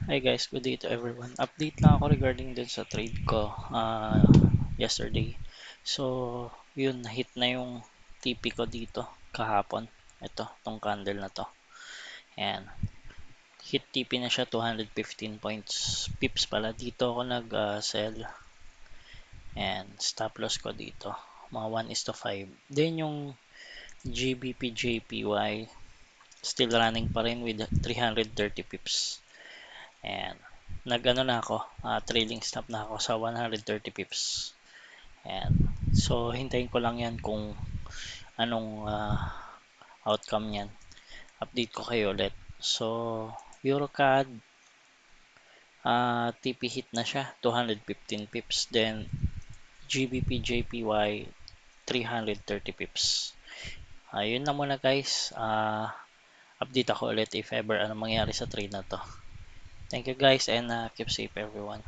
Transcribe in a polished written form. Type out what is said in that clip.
Hi guys, good day to everyone. Update lang ako regarding din sa trade ko yesterday. So, yun, hit na yung TP ko dito kahapon. Ito, tong candle na to. Ayan. Hit TP na siya 215 points. Pips pala. Dito ako nag-sell. And stop loss ko dito. Mga 1:5. Then yung GBP JPY still running pa rin with 330 pips. And nag-ano na ako, trailing stop na ako sa 130 pips. And so hintayin ko lang yan kung anong outcome niyan. Update ko kayo ulit. So EuroCAD TP hit na siya 215 pips, then GBP JPY 330 pips. Yun na muna guys. Update ako ulit if ever ano mangyari sa trade na to. Thank you guys and keep safe everyone.